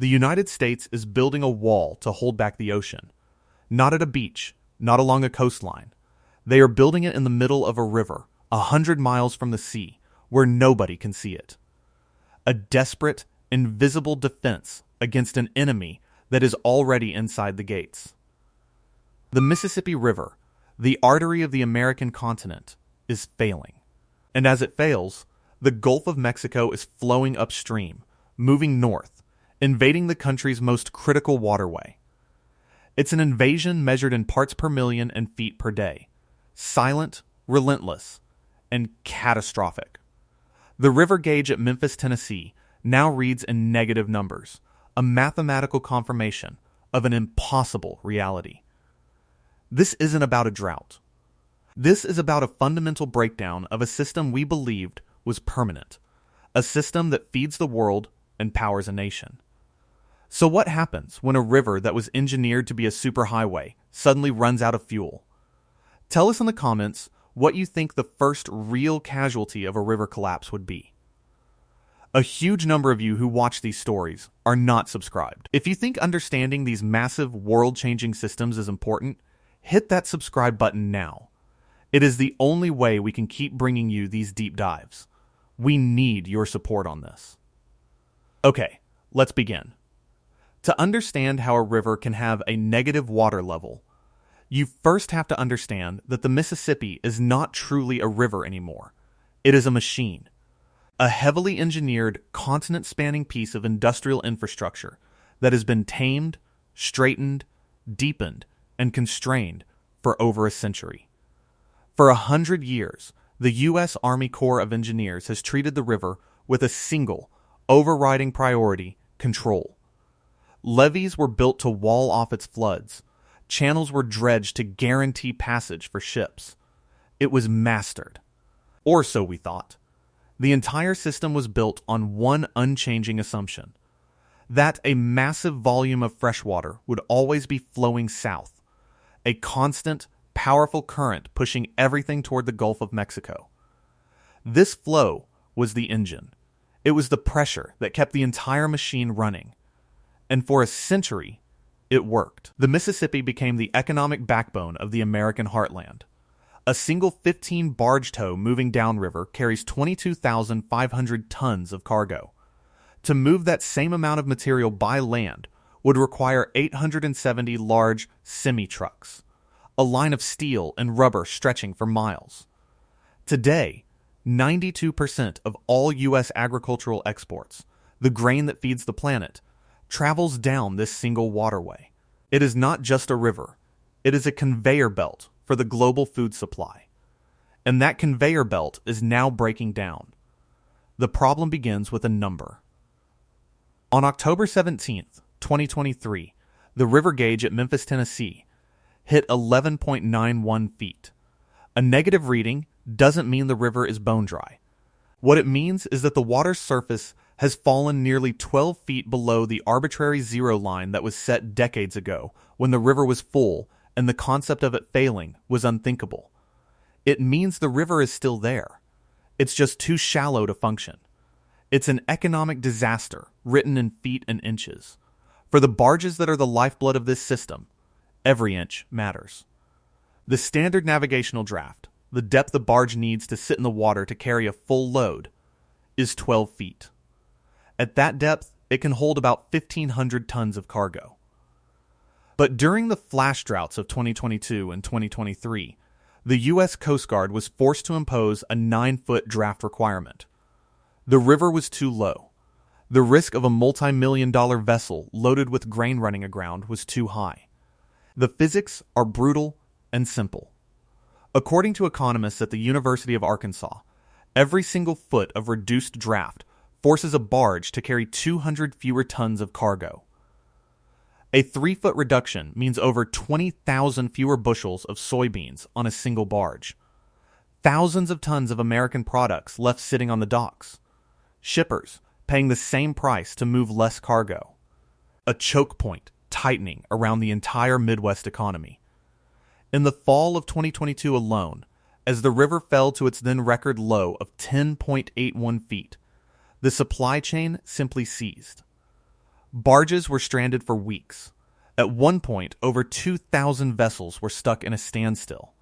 The United States is building a wall to hold back the ocean. Not at a beach, not along a coastline. They are building it in the middle of a river, 100 miles from the sea, where nobody can see it. A desperate, invisible defense against an enemy that is already inside the gates. The Mississippi River, the artery of the American continent, is failing. And as it fails, the Gulf of Mexico is flowing upstream, moving north, invading the country's most critical waterway. It's an invasion measured in parts per million and feet per day, silent, relentless, and catastrophic. The river gauge at Memphis, Tennessee, now reads in negative numbers, a mathematical confirmation of an impossible reality. This isn't about a drought. This is about a fundamental breakdown of a system we believed was permanent, a system that feeds the world and powers a nation. So what happens when a river that was engineered to be a superhighway suddenly runs out of fuel? Tell us in the comments what you think the first real casualty of a river collapse would be. A huge number of you who watch these stories are not subscribed. If you think understanding these massive world-changing systems is important, hit that subscribe button now. It is the only way we can keep bringing you these deep dives. We need your support on this. Okay, let's begin. To understand how a river can have a negative water level, you first have to understand that the Mississippi is not truly a river anymore. It is a machine. A heavily engineered, continent-spanning piece of industrial infrastructure that has been tamed, straightened, deepened, and constrained for over a century. For 100 years, the U.S. Army Corps of Engineers has treated the river with a single, overriding priority: control. Levees were built to wall off its floods. Channels were dredged to guarantee passage for ships. It was mastered. Or so we thought. The entire system was built on one unchanging assumption: that a massive volume of freshwater would always be flowing south, a constant, powerful current pushing everything toward the Gulf of Mexico. This flow was the engine. It was the pressure that kept the entire machine running. And for a century, it worked. The Mississippi became the economic backbone of the American heartland. A single 15 barge tow moving downriver carries 22,500 tons of cargo. To move that same amount of material by land would require 870 large semi-trucks, a line of steel and rubber stretching for miles. Today, 92% of all U.S. agricultural exports, the grain that feeds the planet, travels down this single waterway. It is not just a river. It is a conveyor belt for the global food supply. And that conveyor belt is now breaking down. The problem begins with a number. On October 17th, 2023, the river gauge at Memphis, Tennessee, hit 11.91 feet. A negative reading doesn't mean the river is bone dry. What it means is that the water's surface has fallen nearly 12 feet below the arbitrary zero line that was set decades ago when the river was full and the concept of it failing was unthinkable. It means the river is still there. It's just too shallow to function. It's an economic disaster written in feet and inches. For the barges that are the lifeblood of this system, every inch matters. The standard navigational draft, the depth the barge needs to sit in the water to carry a full load, is 12 feet. At that depth, it can hold about 1,500 tons of cargo. But during the flash droughts of 2022 and 2023, the U.S. Coast Guard was forced to impose a 9-foot draft requirement. The river was too low. The risk of a multi-million-dollar vessel loaded with grain running aground was too high. The physics are brutal and simple. According to economists at the University of Arkansas, every single foot of reduced draft forces a barge to carry 200 fewer tons of cargo. A 3-foot reduction means over 20,000 fewer bushels of soybeans on a single barge. Thousands of tons of American products left sitting on the docks. Shippers paying the same price to move less cargo. A choke point tightening around the entire Midwest economy. In the fall of 2022 alone, as the river fell to its then record low of 10.81 feet, the supply chain simply seized. Barges were stranded for weeks. At one point, over 2,000 vessels were stuck in a standstill.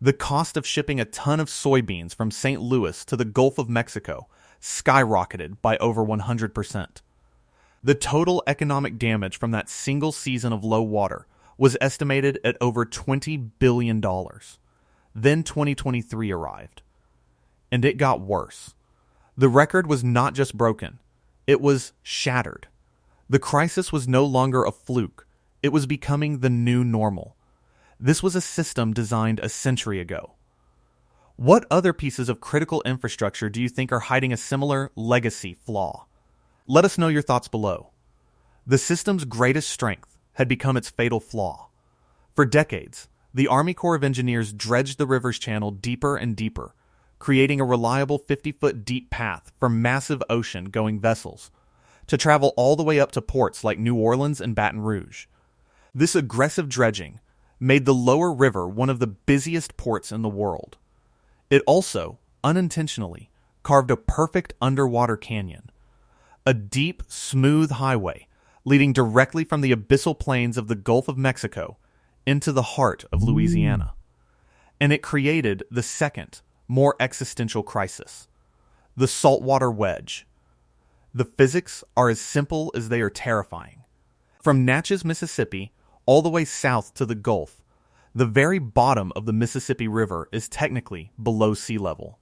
The cost of shipping a ton of soybeans from St. Louis to the Gulf of Mexico skyrocketed by over 100%. The total economic damage from that single season of low water was estimated at over $20 billion. Then 2023 arrived. And it got worse. The record was not just broken, it was shattered. The crisis was no longer a fluke, it was becoming the new normal. This was a system designed a century ago. What other pieces of critical infrastructure do you think are hiding a similar legacy flaw? Let us know your thoughts below. The system's greatest strength had become its fatal flaw. For decades, the Army Corps of Engineers dredged the river's channel deeper and deeper, creating a reliable 50-foot deep path for massive ocean-going vessels to travel all the way up to ports like New Orleans and Baton Rouge. This aggressive dredging made the lower river one of the busiest ports in the world. It also, unintentionally, carved a perfect underwater canyon, a deep, smooth highway leading directly from the abyssal plains of the Gulf of Mexico into the heart of Louisiana. And it created the second, more existential crisis, the saltwater wedge. The physics are as simple as they are terrifying. From Natchez, Mississippi, all the way south to the Gulf, the very bottom of the Mississippi River is technically below sea level.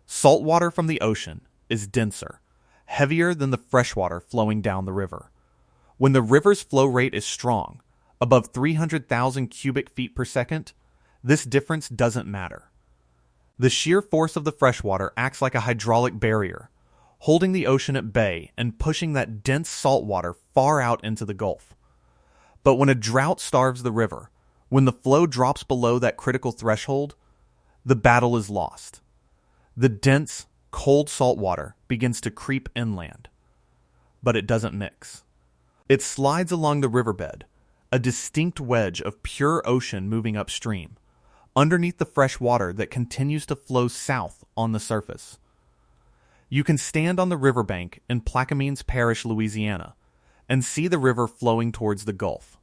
Saltwater from the ocean is denser, heavier than the freshwater flowing down the river. When the river's flow rate is strong, above 300,000 cubic feet per second, this difference doesn't matter. The sheer force of the freshwater acts like a hydraulic barrier, holding the ocean at bay and pushing that dense saltwater far out into the Gulf. But when a drought starves the river, when the flow drops below that critical threshold, the battle is lost. The dense, cold saltwater begins to creep inland. But it doesn't mix. It slides along the riverbed, a distinct wedge of pure ocean moving upstream, underneath the fresh water that continues to flow south on the surface. You can stand on the riverbank in Plaquemines Parish, Louisiana, and see the river flowing towards the Gulf.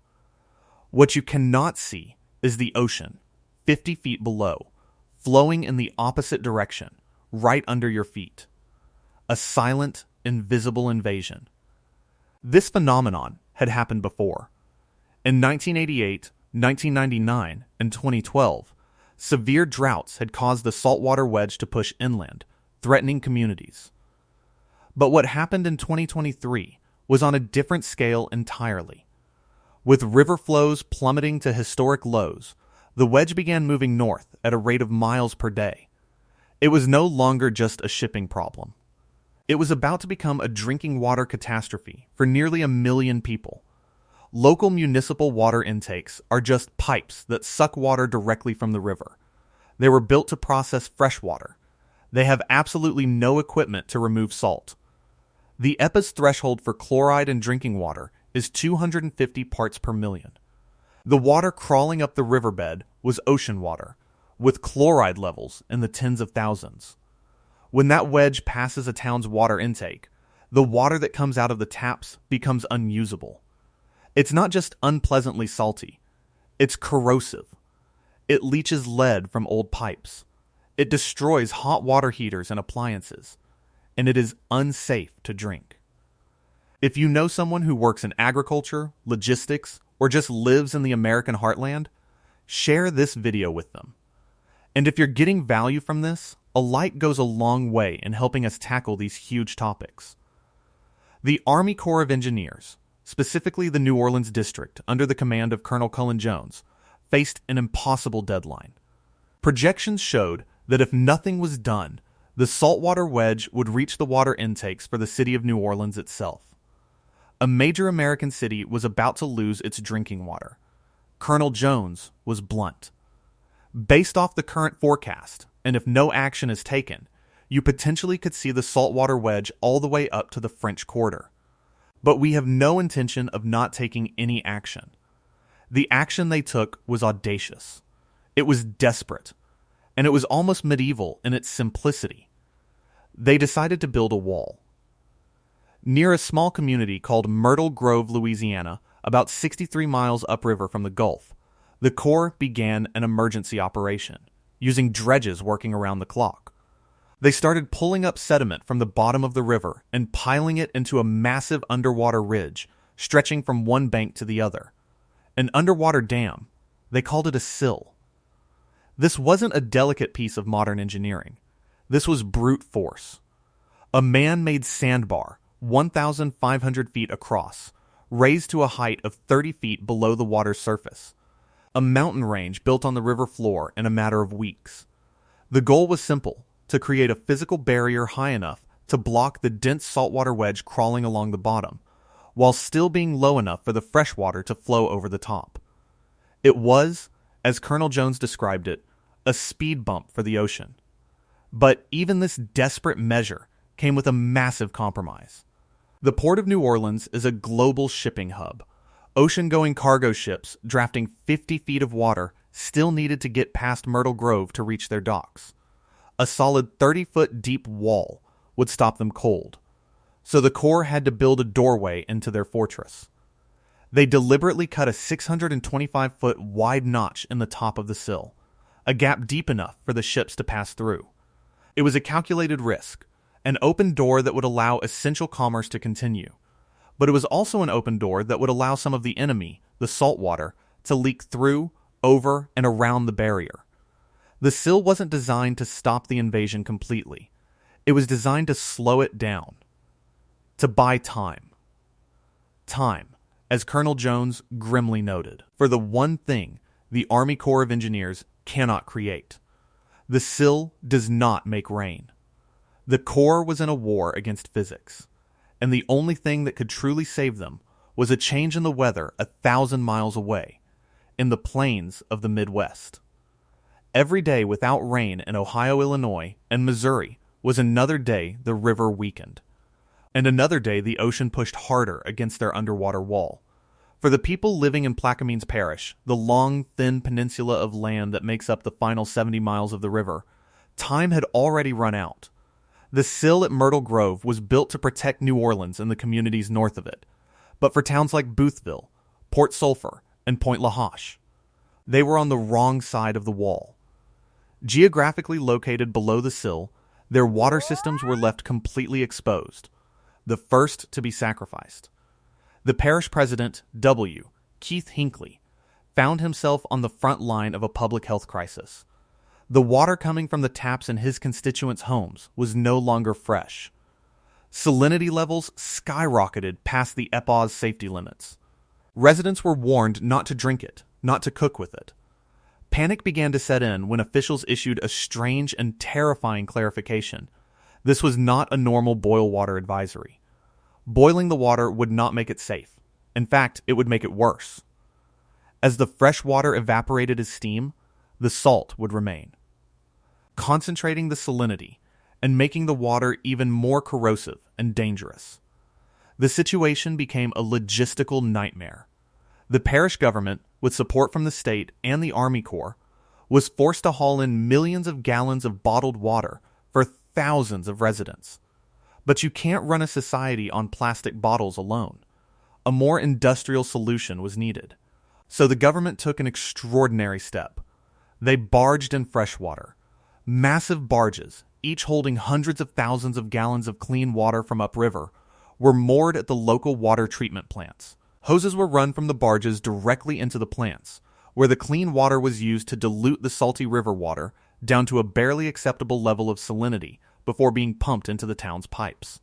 What you cannot see is the ocean, 50 feet below, flowing in the opposite direction, right under your feet. A silent, invisible invasion. This phenomenon had happened before. In 1988, 1999, and 2012, severe droughts had caused the saltwater wedge to push inland, threatening communities. But what happened in 2023 was on a different scale entirely. With river flows plummeting to historic lows, the wedge began moving north at a rate of miles per day. It was no longer just a shipping problem. It was about to become a drinking water catastrophe for nearly 1 million people. Local municipal water intakes are just pipes that suck water directly from the river. They were built to process fresh water. They have absolutely no equipment to remove salt. The EPA's threshold for chloride in drinking water is 250 parts per million. The water crawling up the riverbed was ocean water, with chloride levels in the tens of thousands. When that wedge passes a town's water intake, the water that comes out of the taps becomes unusable. It's not just unpleasantly salty, it's corrosive. It leaches lead from old pipes. It destroys hot water heaters and appliances, and it is unsafe to drink. If you know someone who works in agriculture, logistics, or just lives in the American heartland, share this video with them. And if you're getting value from this, a like goes a long way in helping us tackle these huge topics. The Army Corps of Engineers, specifically the New Orleans District under the command of Colonel Cullen Jones, faced an impossible deadline. Projections showed that if nothing was done, the saltwater wedge would reach the water intakes for the city of New Orleans itself. A major American city was about to lose its drinking water. Colonel Jones was blunt. Based off the current forecast, and if no action is taken, you potentially could see the saltwater wedge all the way up to the French Quarter. But we have no intention of not taking any action. The action they took was audacious. It was desperate, and it was almost medieval in its simplicity. They decided to build a wall. near a small community called Myrtle Grove, Louisiana, about 63 miles upriver from the Gulf. The Corps began an emergency operation, using dredges working around the clock. They started pulling up sediment from the bottom of the river and piling it into a massive underwater ridge, stretching from one bank to the other. An underwater dam. They called it a sill. This wasn't a delicate piece of modern engineering. This was brute force. A man-made sandbar, 1,500 feet across, raised to a height of 30 feet below the water's surface. A mountain range built on the river floor in a matter of weeks. The goal was simple, to create a physical barrier high enough to block the dense saltwater wedge crawling along the bottom, while still being low enough for the freshwater to flow over the top. It was, as Colonel Jones described it, a speed bump for the ocean. But even this desperate measure came with a massive compromise. The Port of New Orleans is a global shipping hub. Ocean-going cargo ships drafting 50 feet of water still needed to get past Myrtle Grove to reach their docks. A solid 30-foot deep wall would stop them cold. So the Corps had to build a doorway into their fortress. They deliberately cut a 625-foot wide notch in the top of the sill, a gap deep enough for the ships to pass through. It was a calculated risk, an open door that would allow essential commerce to continue. But it was also an open door that would allow some of the enemy, the saltwater, to leak through, over, and around the barrier. The sill wasn't designed to stop the invasion completely. It was designed to slow it down. To buy time. Time, as Colonel Jones grimly noted, for the one thing the Army Corps of Engineers cannot create. The sill does not make rain. The Corps was in a war against physics, and the only thing that could truly save them was a change in the weather 1,000 miles away, in the plains of the Midwest. Every day without rain in Ohio, Illinois, and Missouri was another day the river weakened, and another day the ocean pushed harder against their underwater wall. For the people living in Plaquemines Parish, the long, thin peninsula of land that makes up the final 70 miles of the river, time had already run out. The sill at Myrtle Grove was built to protect New Orleans and the communities north of it, but for towns like Boothville, Port Sulphur, and Point La Hache, they were on the wrong side of the wall. Geographically located below the sill, their water systems were left completely exposed, the first to be sacrificed. The parish president, W. Keith Hinckley, found himself on the front line of a public health crisis. The water coming from the taps in his constituents' homes was no longer fresh. Salinity levels skyrocketed past the EPA's safety limits. Residents were warned not to drink it, not to cook with it. Panic began to set in when officials issued a strange and terrifying clarification. This was not a normal boil water advisory. Boiling the water would not make it safe. In fact, it would make it worse. As the fresh water evaporated as steam, the salt would remain, concentrating the salinity and making the water even more corrosive and dangerous. The situation became a logistical nightmare. The parish government, with support from the state and the Army Corps, was forced to haul in millions of gallons of bottled water for thousands of residents. But you can't run a society on plastic bottles alone. A more industrial solution was needed. So the government took an extraordinary step. They barged in fresh water. Massive barges, each holding hundreds of thousands of gallons of clean water from upriver, were moored at the local water treatment plants. Hoses were run from the barges directly into the plants, where the clean water was used to dilute the salty river water down to a barely acceptable level of salinity before being pumped into the town's pipes.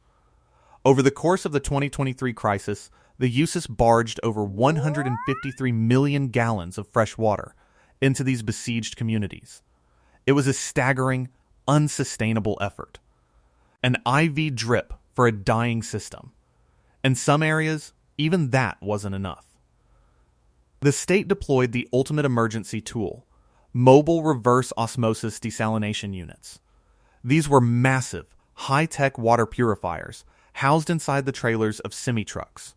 Over the course of the 2023 crisis, the USIS barged over 153 million gallons of fresh water into these besieged communities. It was a staggering, unsustainable effort. An IV drip for a dying system. In some areas, even that wasn't enough. The state deployed the ultimate emergency tool, mobile reverse osmosis desalination units. These were massive, high-tech water purifiers housed inside the trailers of semi-trucks.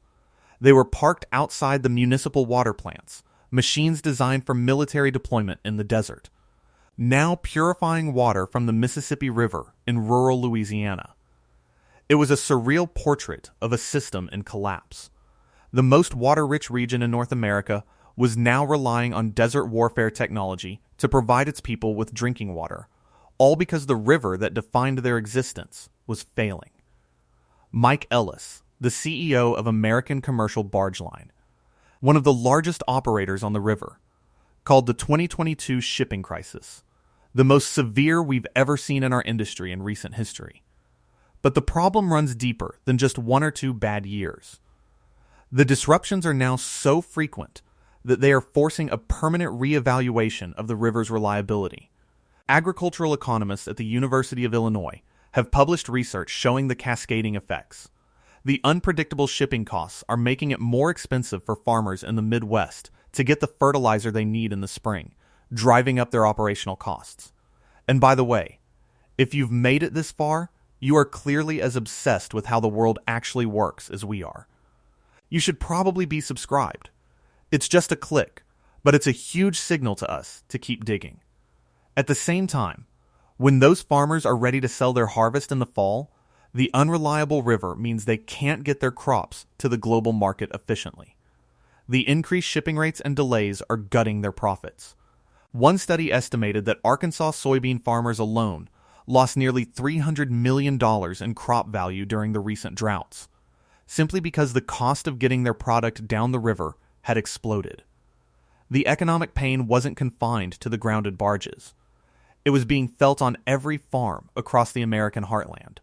They were parked outside the municipal water plants, machines designed for military deployment in the desert, now purifying water from the Mississippi River in rural Louisiana. It was a surreal portrait of a system in collapse. The most water-rich region in North America was now relying on desert warfare technology to provide its people with drinking water, all because the river that defined their existence was failing. Mike Ellis, the CEO of American Commercial Barge Line, one of the largest operators on the river, called the 2022 shipping crisis the most severe we've ever seen in our industry in recent history. But the problem runs deeper than just 1 or 2 bad years. The disruptions are now so frequent that they are forcing a permanent reevaluation of the river's reliability. Agricultural economists at the University of Illinois have published research showing the cascading effects. The unpredictable shipping costs are making it more expensive for farmers in the Midwest to get the fertilizer they need in the spring, driving up their operational costs. And by the way, if you've made it this far, you are clearly as obsessed with how the world actually works as we are. You should probably be subscribed. It's just a click, but it's a huge signal to us to keep digging. At the same time, when those farmers are ready to sell their harvest in the fall, the unreliable river means they can't get their crops to the global market efficiently. The increased shipping rates and delays are gutting their profits. One study estimated that Arkansas soybean farmers alone lost nearly $300 million in crop value during the recent droughts, simply because the cost of getting their product down the river had exploded. The economic pain wasn't confined to the grounded barges. It was being felt on every farm across the American heartland.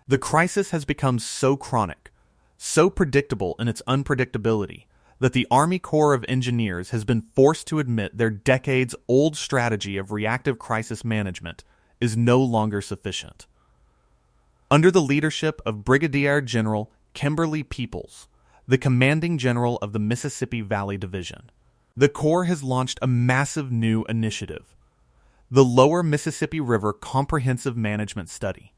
The crisis has become so chronic, so predictable in its unpredictability, that the Army Corps of Engineers has been forced to admit their decades-old strategy of reactive crisis management is no longer sufficient. Under the leadership of Brigadier General Kimberly Peoples, the commanding general of the Mississippi Valley Division, the Corps has launched a massive new initiative, the Lower Mississippi River Comprehensive Management Study.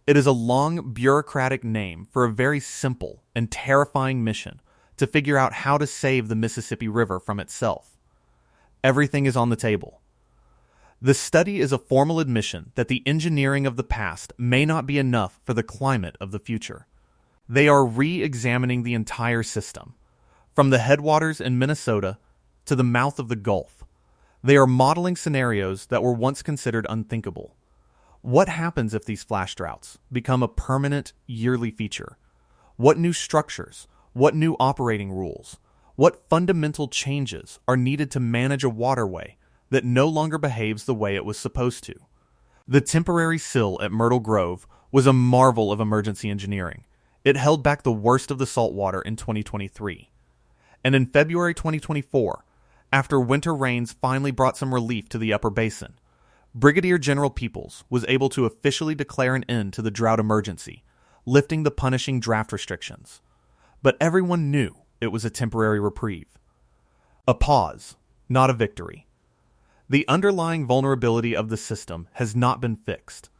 It is a long, bureaucratic name for a very simple and terrifying mission to figure out how to save the Mississippi River from itself. Everything is on the table. The study is a formal admission that the engineering of the past may not be enough for the climate of the future. They are re-examining the entire system, from the headwaters in Minnesota to the mouth of the Gulf. They are modeling scenarios that were once considered unthinkable. What happens if these flash droughts become a permanent, yearly feature? What new structures, what new operating rules, what fundamental changes are needed to manage a waterway that no longer behaves the way it was supposed to? The temporary sill at Myrtle Grove was a marvel of emergency engineering. It held back the worst of the saltwater in 2023. And in February 2024, after winter rains finally brought some relief to the upper basin, Brigadier General Peoples was able to officially declare an end to the drought emergency, lifting the punishing draft restrictions. But everyone knew it was a temporary reprieve. A pause, not a victory. The underlying vulnerability of the system has not been fixed.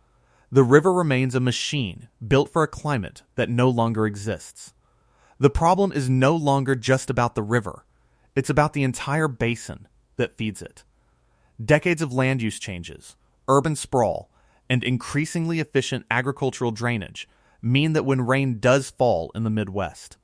The river remains a machine built for a climate that no longer exists. The problem is no longer just about the river. It's about the entire basin that feeds it. Decades of land use changes, urban sprawl, and increasingly efficient agricultural drainage mean that when rain does fall in the Midwest,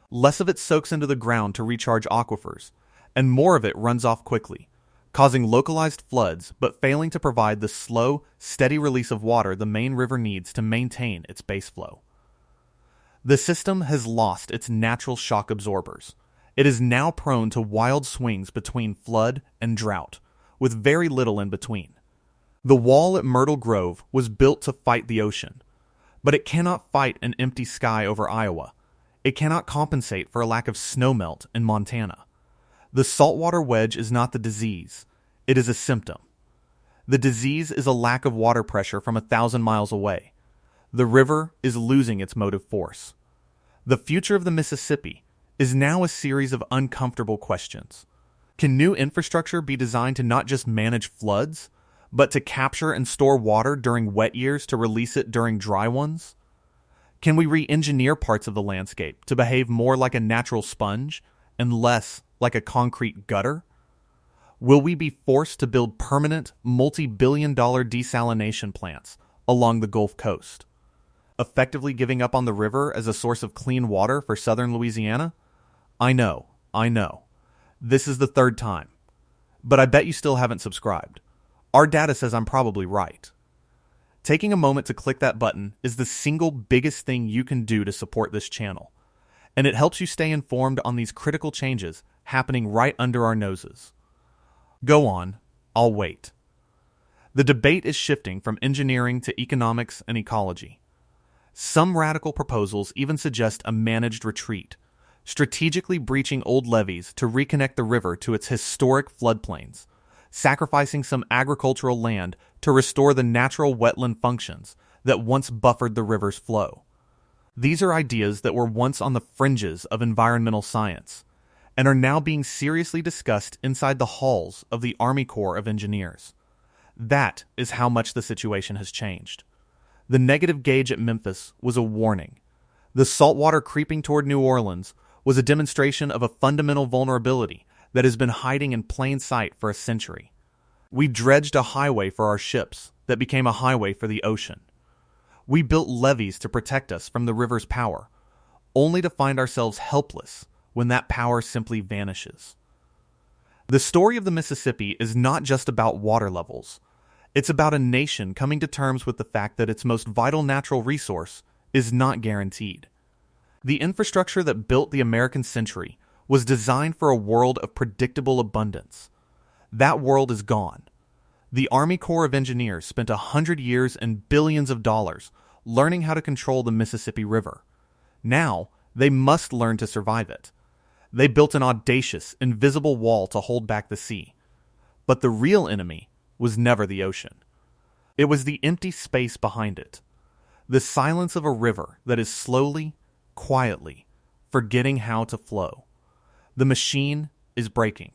less of it soaks into the ground to recharge aquifers, and more of it runs off quickly, causing localized floods but failing to provide the slow, steady release of water the main river needs to maintain its base flow. The system has lost its natural shock absorbers. It is now prone to wild swings between flood and drought, with very little in between. The wall at Myrtle Grove was built to fight the ocean, but it cannot fight an empty sky over Iowa. It cannot compensate for a lack of snowmelt in Montana. The saltwater wedge is not the disease. It is a symptom. The disease is a lack of water pressure from 1,000 miles away. The river is losing its motive force. The future of the Mississippi is now a series of uncomfortable questions. Can new infrastructure be designed to not just manage floods, but to capture and store water during wet years to release it during dry ones? Can we re-engineer parts of the landscape to behave more like a natural sponge and less like a concrete gutter? Will we be forced to build permanent, multi-billion-dollar desalination plants along the Gulf Coast? effectively giving up on the river as a source of clean water for southern Louisiana? I know. This is the third time. But I bet you still haven't subscribed. Our data says I'm probably right. Taking a moment to click that button is the single biggest thing you can do to support this channel, and it helps you stay informed on these critical changes happening right under our noses. Go on, I'll wait. The debate is shifting from engineering to economics and ecology. Some radical proposals even suggest a managed retreat, strategically breaching old levees to reconnect the river to its historic floodplains, sacrificing some agricultural land to restore the natural wetland functions that once buffered the river's flow. These are ideas that were once on the fringes of environmental science and are now being seriously discussed inside the halls of the Army Corps of Engineers. That is how much the situation has changed. The negative gauge at Memphis was a warning. The saltwater creeping toward New Orleans was a demonstration of a fundamental vulnerability that has been hiding in plain sight for a century. We dredged a highway for our ships that became a highway for the ocean. We built levees to protect us from the river's power, only to find ourselves helpless when that power simply vanishes. The story of the Mississippi is not just about water levels. It's about a nation coming to terms with the fact that its most vital natural resource is not guaranteed. The infrastructure that built the American century was designed for a world of predictable abundance. That world is gone. The Army Corps of Engineers spent 100 years and billions of dollars learning how to control the Mississippi River. Now, they must learn to survive it. They built an audacious, invisible wall to hold back the sea. But the real enemy was never the ocean. It was the empty space behind it. The silence of a river that is slowly, quietly, forgetting how to flow. The machine is breaking.